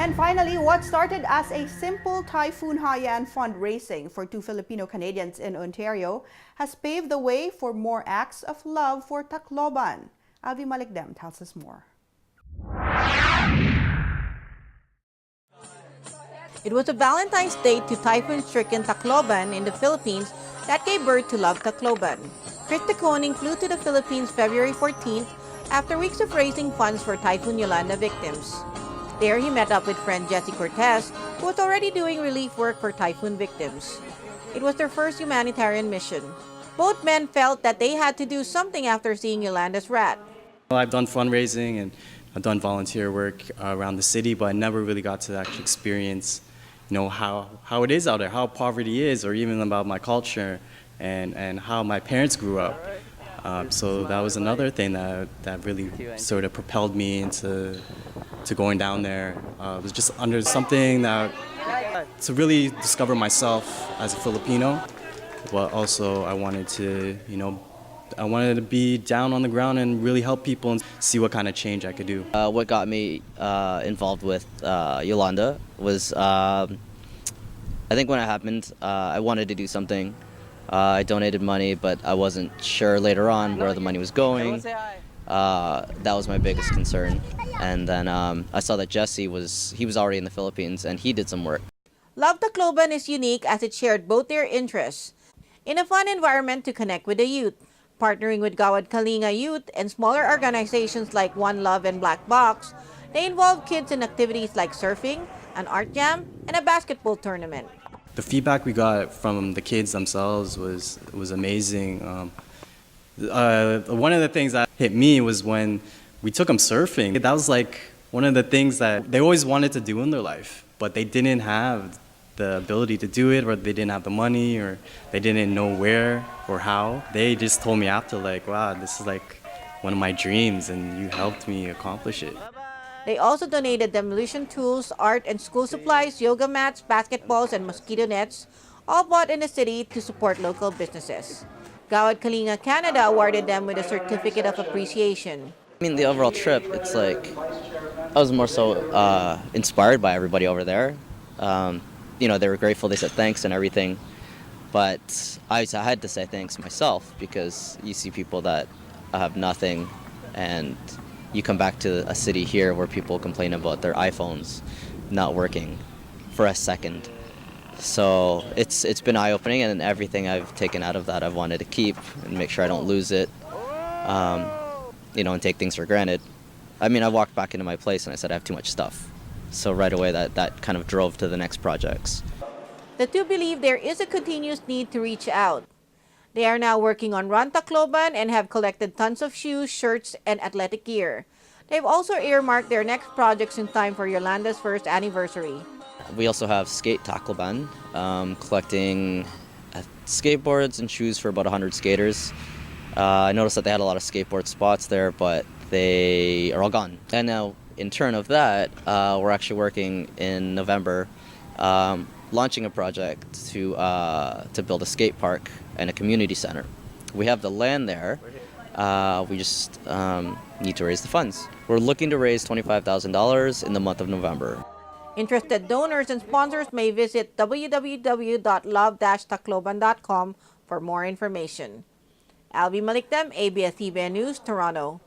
And finally, what started as a simple Typhoon Haiyan fundraising for two Filipino Canadians in Ontario has paved the way for more acts of love for Tacloban. Avi Malikdem tells us more. It was a Valentine's Day to typhoon-stricken Tacloban in the Philippines that gave birth to Love Tacloban. Krista Koning flew to the Philippines February 14th after weeks of raising funds for Typhoon Yolanda victims. There he met up with friend Jessie Cortez, who was already doing relief work for typhoon victims. It was their first humanitarian mission. Both men felt that they had to do something after seeing Yolanda's rat. Well, I've done fundraising and I've done volunteer work around the city, but I never really got to actually experience, how it is out there, how poverty is, or even about my culture and how my parents grew up. So that was another thing that really sort of propelled me into going down there. It was just under something to really discover myself as a Filipino, but also I wanted to, be down on the ground and really help people and see what kind of change I could do. What got me involved with Yolanda was, I think when it happened, I wanted to do something. I donated money, but I wasn't sure later on where the money was going. That was my biggest concern. And then I saw that Jesse was already in the Philippines and he did some work. Love Tacloban is unique as it shared both their interests in a fun environment to connect with the youth. Partnering with Gawad Kalinga Youth and smaller organizations like One Love and Black Box, they involve kids in activities like surfing, an art jam, and a basketball tournament. The feedback we got from the kids themselves was amazing. One of the things that hit me was when we took them surfing. That was like one of the things that they always wanted to do in their life, but they didn't have the ability to do it, or they didn't have the money, or they didn't know where or how. They just told me after, like, wow, this is like one of my dreams and you helped me accomplish it. They also donated demolition tools, art and school supplies, yoga mats, basketballs, and mosquito nets, all bought in the city to support local businesses. Gawad Kalinga Canada awarded them with a certificate of appreciation. I mean, the overall trip, it's like, I was more so inspired by everybody over there. They were grateful, they said thanks and everything. But I had to say thanks myself, because you see people that have nothing and you come back to a city here where people complain about their iPhones not working for a second. So it's been eye-opening, and everything I've taken out of that I've wanted to keep and make sure I don't lose it, and take things for granted. I mean, I walked back into my place and I said I have too much stuff. So right away that kind of drove to the next projects. The two believe there is a continuous need to reach out. They are now working on Run Tacloban and have collected tons of shoes, shirts, and athletic gear. They've also earmarked their next projects in time for Yolanda's first anniversary. We also have Skate Tacloban, collecting skateboards and shoes for about 100 skaters. I noticed that they had a lot of skateboard spots there, but they are all gone. And now, in turn of that, we're actually working in November, launching a project to build a skate park and a community center. We have the land there. We just need to raise the funds. We're looking to raise $25,000 in the month of November. Interested donors and sponsors may visit www.love-tacloban.com for more information. Alvi Malikdem, ABS-CBN News, Toronto.